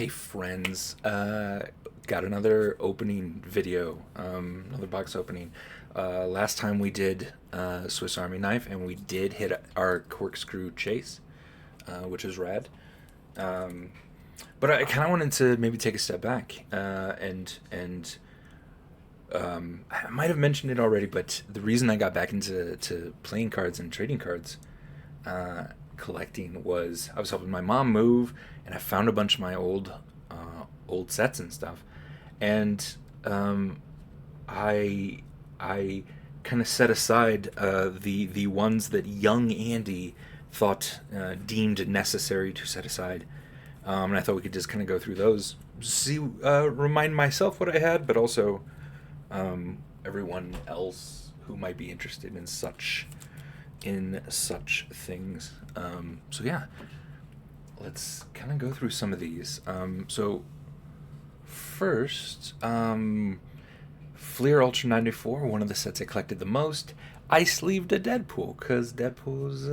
Hey friends, got another opening video, another box opening. Last time we did Swiss Army Knife, and we did hit our corkscrew chase, which is rad. Um, but I kind of wanted to maybe take a step back and I might have mentioned it already, but the reason I got back into playing cards and trading cards, uh, collecting, was I was helping my mom move, and I found a bunch of my old sets and stuff, and um, I I kind of set aside the ones that young Andy thought deemed necessary to set aside, and I thought we could just kind of go through those, see, remind myself what I had, but also everyone else who might be interested in such things. So yeah, let's kind of go through some of these. So first, Fleer Ultra 94, one of the sets I collected the most. I sleeved a Deadpool because Deadpool's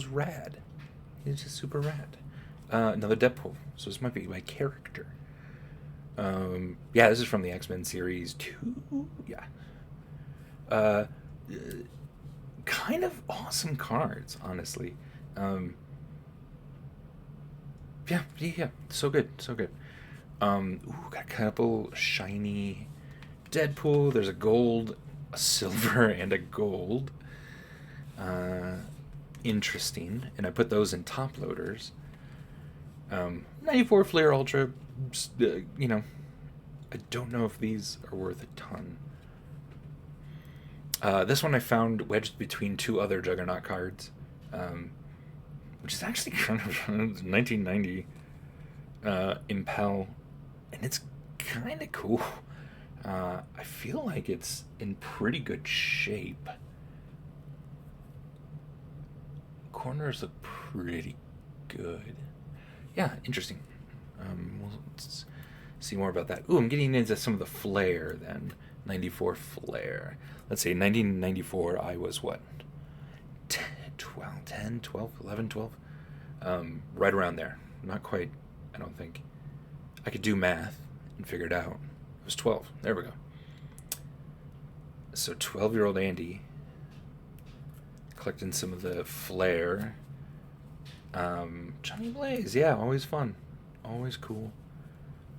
rad. He's just super rad. Another Deadpool, so this might be my character. Yeah, this is from the X-Men series 2. Yeah. Uh, Kind of awesome cards, honestly. Um, yeah, so good, so good. Got a couple shiny Deadpool. There's a gold, a silver, and a gold. Uh, Interesting. And I put those in top loaders. 94 Flair Ultra. You know, I don't know if these are worth a ton. This one I found wedged between two other Juggernaut cards, um, which is actually kind of 1990 Impel, and it's kind of cool. I feel like it's in pretty good shape. Corners look pretty good. Yeah, interesting. Let's see more about that. Ooh, I'm getting into some of the flair then. 94 flair. Let's see, 1994, I was what? 10, 12, 10, 12, 11, 12? Right around there. Not quite, I don't think. I could do math and figure it out. It was 12. There we go. So 12-year-old Andy collecting some of the flair. Johnny Blaze, yeah, always fun. Always cool.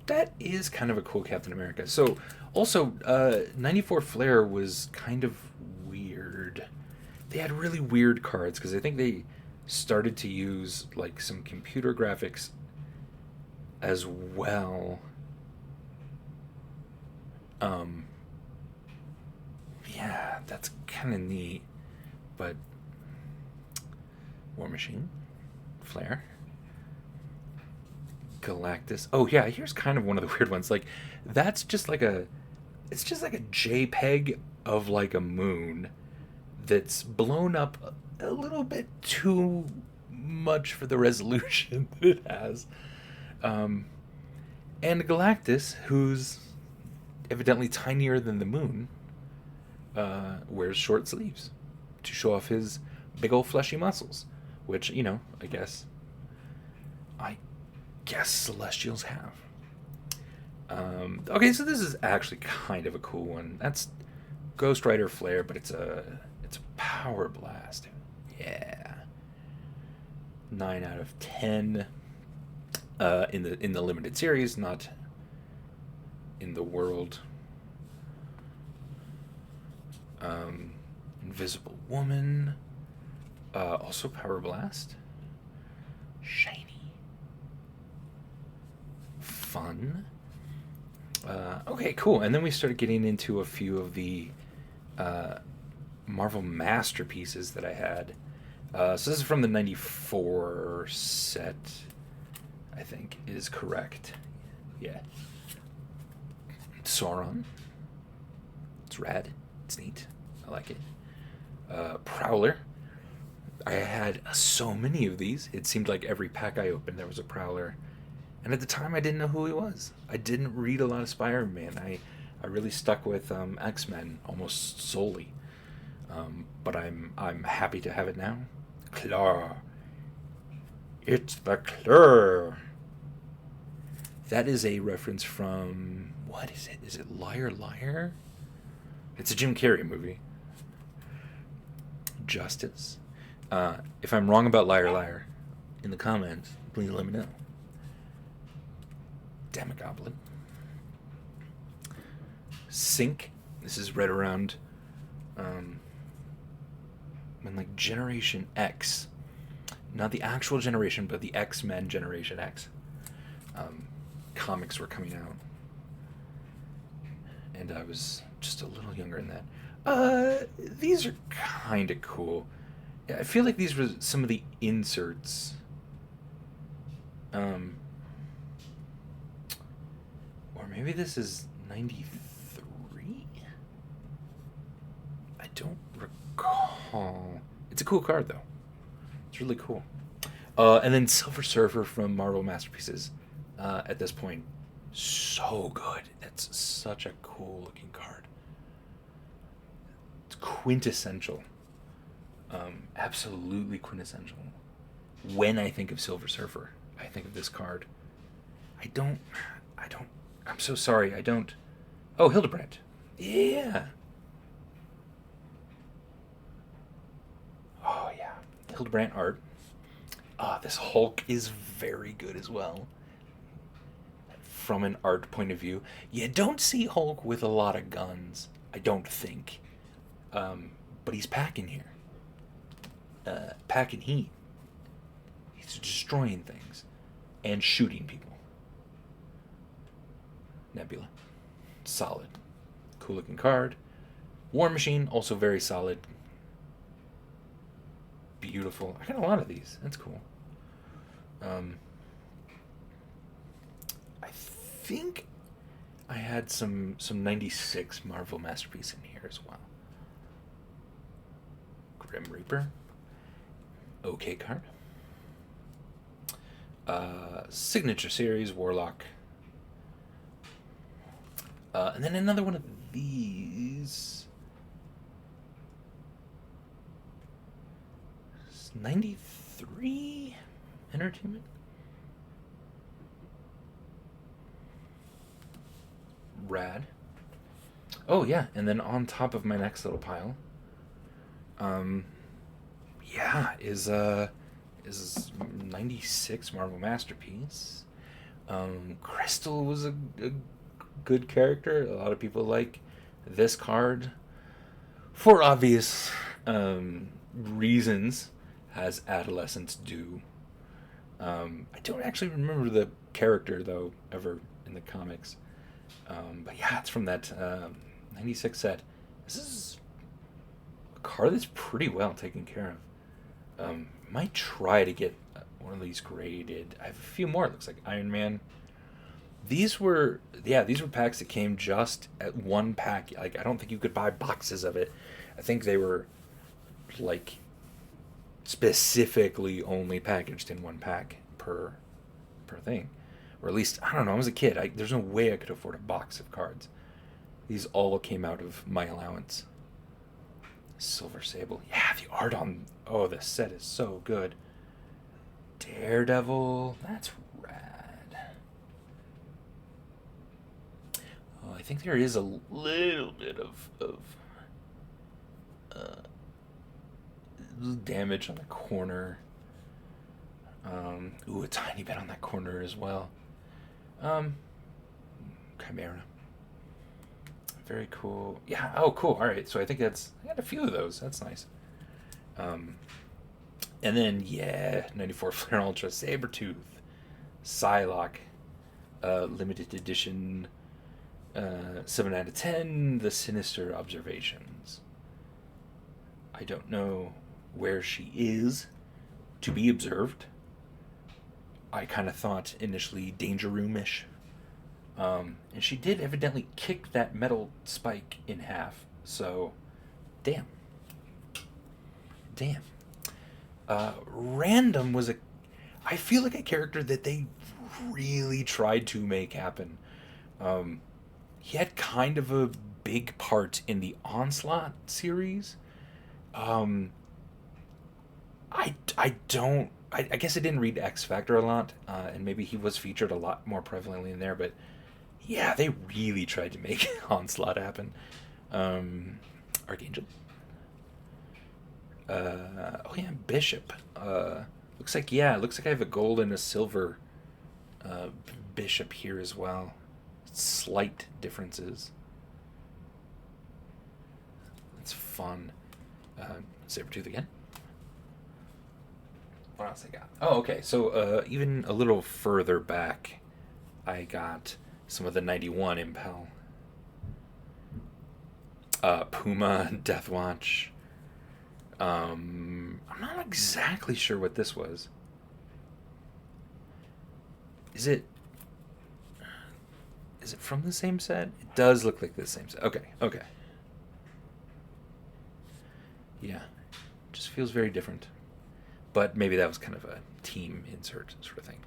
That is kind of a cool Captain America. So, also, 94 Flair was kind of weird. They had really weird cards because I think they started to use like some computer graphics as well. Um, yeah, that's kind of neat. But War Machine, Flair, Galactus. Oh yeah, here's kind of one of the weird ones. Like, that's just like a, it's just like a JPEG of like a moon that's blown up a little bit too much for the resolution that it has. Um, and Galactus, who's evidently tinier than the moon, wears short sleeves to show off his big old fleshy muscles, which, I guess Celestials have. Okay, so this is actually kind of a cool one. That's Ghost Rider Flare, but it's a Power Blast. Yeah, 9 out of 10. In the limited series, not in the world. Invisible Woman, also Power Blast. Shiny, fun. Okay, cool. And then we started getting into a few of the uh, Marvel masterpieces that I had. So this is from the 94 set, I think is correct. Yeah. Sauron. It's rad. It's neat. I like it. Prowler. I had so many of these. It seemed like every pack I opened there was a Prowler. And at the time, I didn't know who he was. I didn't read a lot of Spider-Man. I really stuck with X-Men almost solely. But I'm happy to have it now. Claw. It's the Claw. That is a reference from, what is it? Is it Liar Liar? It's a Jim Carrey movie. Justice. If I'm wrong about Liar Liar, in the comments, please let me know. Demogoblin. Sync. This is right around when like Generation X, not the actual generation, but the X-Men Generation X comics were coming out, and I was just a little younger than that. These are kind of cool. I feel like these were some of the inserts. Or maybe this is 93? I don't recall. It's a cool card, though. It's really cool. And then Silver Surfer from Marvel Masterpieces. At this point, so good. It's such a cool looking card. It's quintessential. Absolutely quintessential. When I think of Silver Surfer, I think of this card. I'm so sorry, I don't. Oh, Hildebrandt. Yeah. Oh, yeah. Hildebrandt art. This Hulk is very good as well. From an art point of view, you don't see Hulk with a lot of guns, I don't think. But he's packing here. Packing heat. He's destroying things. And shooting people. Nebula. Solid. Cool looking card. War Machine, also very solid. Beautiful. I got a lot of these. That's cool. I think I had some 96 Marvel Masterpiece in here as well. Grim Reaper. Okay card. Signature Series, Warlock. And then another one of these. 93 Entertainment. Rad. Oh yeah, and then on top of my next little pile, is 96 Marvel Masterpiece. Crystal was a good character. A lot of people like this card for obvious reasons, as adolescents do. I don't actually remember the character though ever in the comics. But yeah, it's from that 96 set. This is a card that's pretty well taken care of. Might try to get one of these graded. I have a few more. It looks like Iron Man. These were packs that came just at one pack. Like, I don't think you could buy boxes of it. I think they were like specifically only packaged in one pack per thing. Or at least, I don't know, I was a kid. There's no way I could afford a box of cards. These all came out of my allowance. Silver Sable. Yeah, the art on... Oh, this set is so good. Daredevil. That's rad. Oh, I think there is a little bit of damage on the corner. A tiny bit on that corner as well. Chimera. Very cool. Yeah, oh, cool. All right, so I got a few of those. That's nice. And then, 94 Flare Ultra, Sabretooth, Psylocke, limited edition, 7 out of 10, The Sinister Observations. I don't know where she is to be observed. I kind of thought initially Danger Room-ish. And she did evidently kick that metal spike in half. So, damn. Random was I feel like a character that they really tried to make happen. He had kind of a big part in the Onslaught series. I don't I guess I didn't read X Factor a lot, and maybe he was featured a lot more prevalently in there. But yeah, they really tried to make Onslaught happen. Archangel. Oh yeah, Bishop. Looks like yeah, it looks like I have a gold and a silver uh, Bishop here as well. Slight differences. It's fun. Sabretooth again. What else I got? Oh, okay. So even a little further back, I got some of the 91 Impel. Puma, Deathwatch. I'm not exactly sure what this was. Is it? Is it from the same set? It does look like the same set. Okay, okay. Yeah, just feels very different. But maybe that was kind of a team insert sort of thing.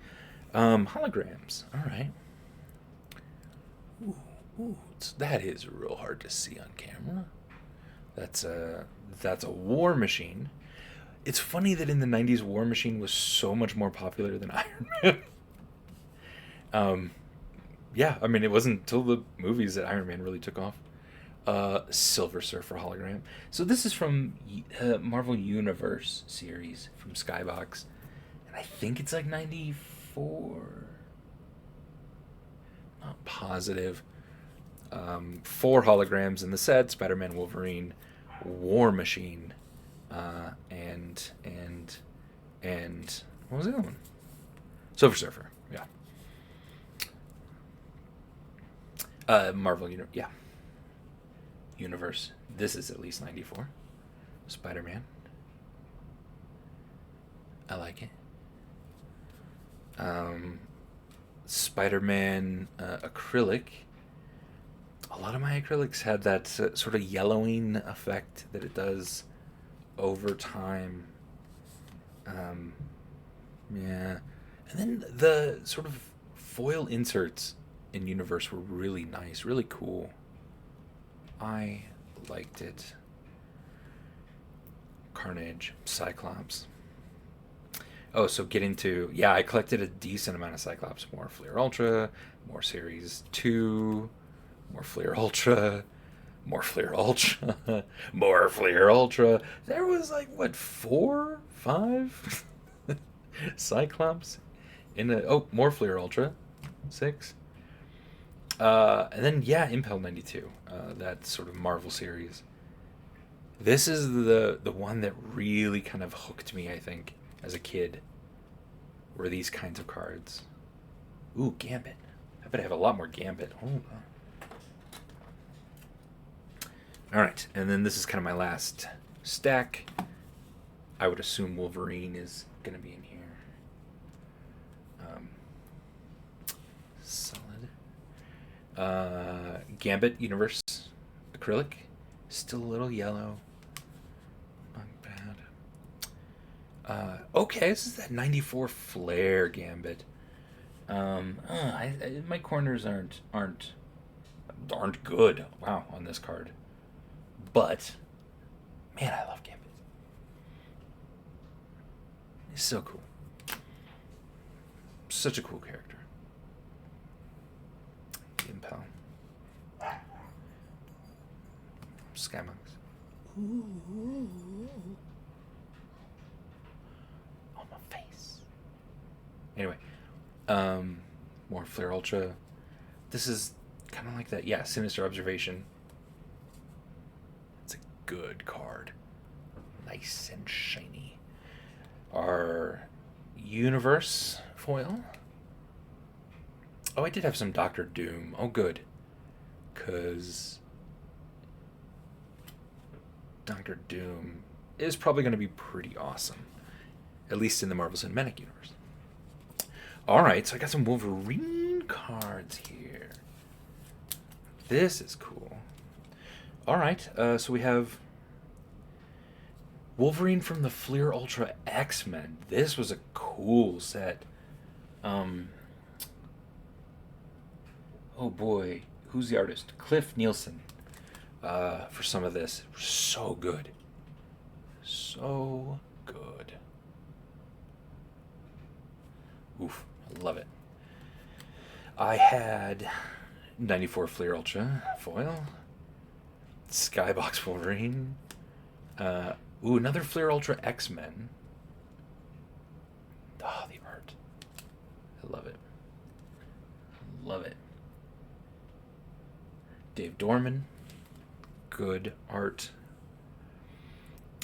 Holograms. All right. Ooh, ooh, that is real hard to see on camera. That's a War Machine. It's funny that in the '90s, War Machine was so much more popular than Iron Man. um, yeah, I mean, it wasn't until the movies that Iron Man really took off. Silver Surfer hologram. So this is from Marvel Universe series from Skybox, and I think it's like '94. Not positive. Four holograms in the set: Spider-Man, Wolverine, War Machine, and what was the other one? Silver Surfer. Yeah. Marvel yeah. Universe. This is at least '94. Spider-Man. I like it. Spider-Man acrylic. A lot of my acrylics had that sort of yellowing effect that it does over time. Um, yeah. And then the sort of foil inserts in Universe were really nice, really cool. I liked it. Carnage, Cyclops. Oh, so get into yeah, I collected a decent amount of Cyclops. More Fleer Ultra, more Series 2, more Fleer Ultra, more Fleer Ultra, more Fleer Ultra. There was like what, 4, 5 Cyclops in a more Fleer Ultra, 6. And then yeah, Impel 92, that sort of Marvel series. This is the one that really kind of hooked me, I think, as a kid. Were these kinds of cards. Ooh, Gambit. I bet I have a lot more Gambit. Oh. All right, and then this is kind of my last stack. I would assume Wolverine is going to be in here. Solid. Gambit Universe acrylic. Still a little yellow. Not bad. Okay, this is that '94 Flare Gambit. My corners aren't good. Wow, on this card. But man, I love Gambit. He's so cool. Such a cool character. Impel. Skymonks. Ooh. On my face. Anyway, more Flare Ultra. This is kind of like that. Yeah, Sinister Observation. It's a good card. Nice and shiny. Our Universe foil. Oh, I did have some Doctor Doom. Oh, good. Because Doctor Doom is probably going to be pretty awesome. At least in the Marvel Cinematic Universe. Alright, so I got some Wolverine cards here. This is cool. Alright, so we have Wolverine from the Fleer Ultra X-Men. This was a cool set. Oh boy, who's the artist? Cliff Nielsen. For some of this. So good. So good. Oof, I love it. I had 94 Fleer Ultra foil, Skybox Wolverine. Another Fleer Ultra X-Men. Oh, the art. I love it. Love it. Dave Dorman. Good art.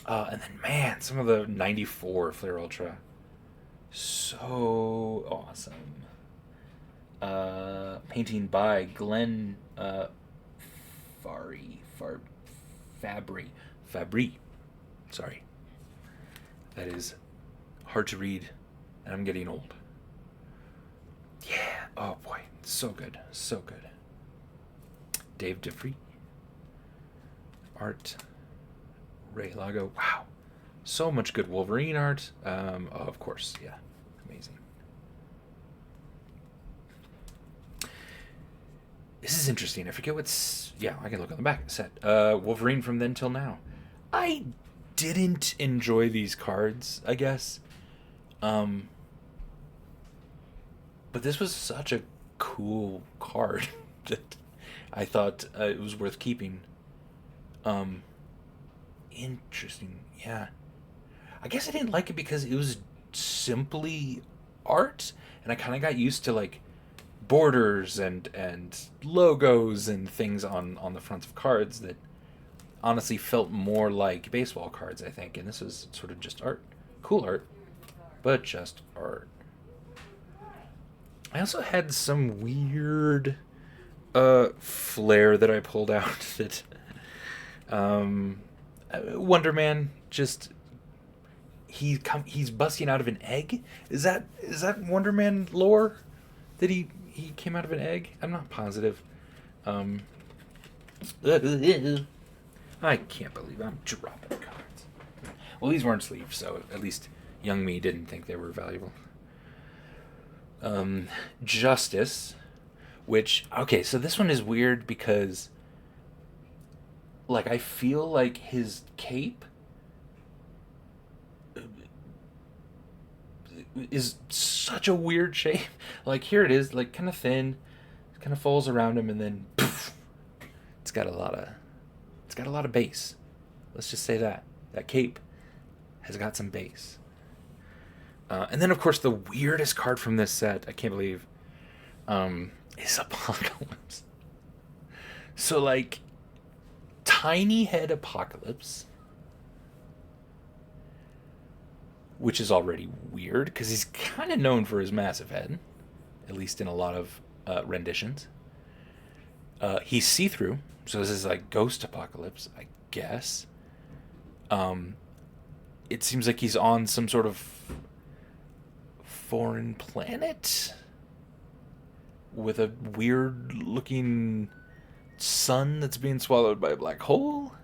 And then, man, some of the 94 Flair Ultra. So awesome. Painting by Glenn Fabry. Sorry. That is hard to read, and I'm getting old. Yeah. Oh, boy. So good. So good. Dave DeFree. Art. Ray Lago. Wow. So much good Wolverine art. Of course. Yeah. Amazing. This is interesting. I forget what's... Yeah, I can look on the back of the set. Wolverine from then till now. I didn't enjoy these cards, I guess. But this was such a cool card that I thought it was worth keeping. Interesting. Yeah. I guess I didn't like it because it was simply art, and I kind of got used to like borders and logos and things on the fronts of cards that honestly felt more like baseball cards, I think. And this was sort of just art. Cool art, but just art. I also had some weird flair that I pulled out that Wonder Man just he's busting out of an egg. Is that Wonder Man lore that he came out of an egg? I'm not positive. I can't believe I'm dropping cards. Well, these weren't sleeves, so at least young me didn't think they were valuable. Justice, which, okay, so this one is weird because like I feel like his cape is such a weird shape. Like here it is, like kind of thin, kind of falls around him, and then poof, it's got a lot of base. Let's just say that cape has got some base. And then of course the weirdest card from this set, I can't believe, is Apocalypse. So like tiny head Apocalypse, which is already weird because he's kind of known for his massive head, at least in a lot of renditions. He's see-through, so this is like Ghost Apocalypse, I guess. It seems like he's on some sort of foreign planet with a weird-looking sun that's being swallowed by a black hole,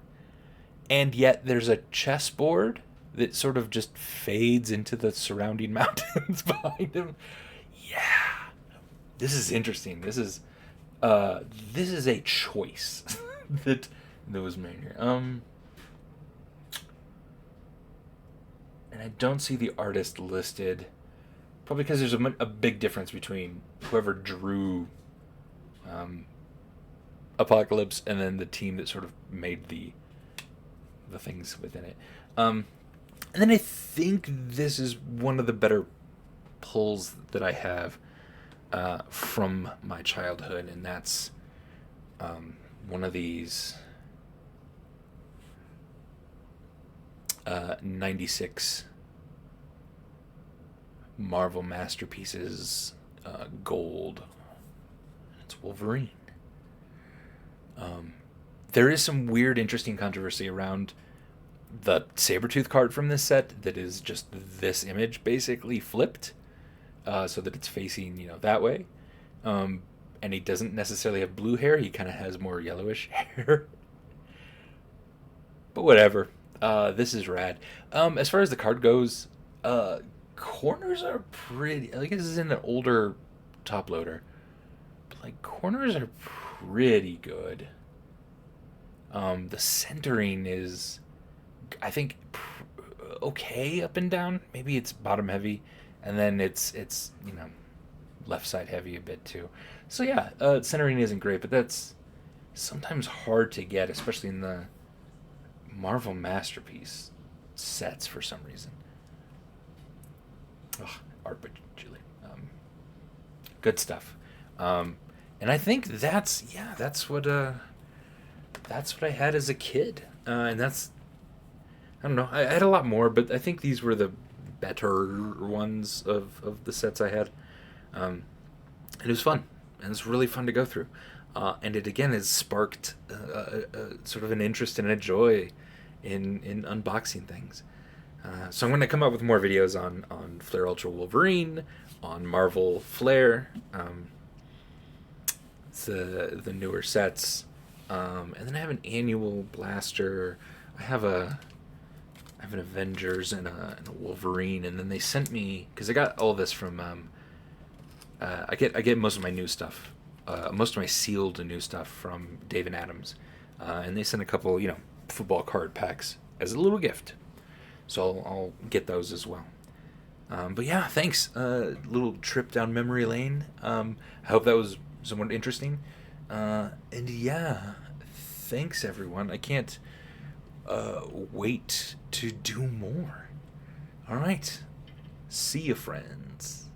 and yet there's a chessboard that sort of just fades into the surrounding mountains behind him. Yeah, this is interesting. This is a choice that was made here. And I don't see the artist listed, probably because there's a big difference between whoever drew Apocalypse and then the team that sort of made the things within it. And then I think this is one of the better pulls that I have from my childhood, and that's one of these 96 Marvel Masterpieces gold. It's Wolverine. There is some weird, interesting controversy around the Sabretooth card from this set that is just this image basically flipped so that it's facing, that way. And he doesn't necessarily have blue hair. He kind of has more yellowish hair. But whatever. This is rad. As far as the card goes, corners are pretty... I guess this is in an older top loader. But, like, corners are pretty good. The centering is, I think, okay up and down. Maybe it's bottom heavy. and then it's left side heavy a bit too. So yeah, centering isn't great, but that's sometimes hard to get, especially in the Marvel Masterpiece sets for some reason. Ugh, art by Julie. Good stuff. Um, and I think that's what I had as a kid, and that's I don't know. I had a lot more, but I think these were the better ones of the sets I had. Um, and it was fun, and it's really fun to go through. And it again has sparked sort of an interest and a joy in unboxing things. So I'm going to come up with more videos on Flare Ultra Wolverine, on Marvel Flare, the newer sets, and then I have an annual blaster. I have an Avengers and a Wolverine, and then they sent me because I got all this from. I get most of my new stuff, most of my sealed new stuff from Dave and Adams, and they sent a couple football card packs as a little gift. So I'll get those as well. But yeah, thanks. Little trip down memory lane. I hope that was somewhat interesting. And yeah, thanks everyone. I can't wait to do more. All right. See you, friends.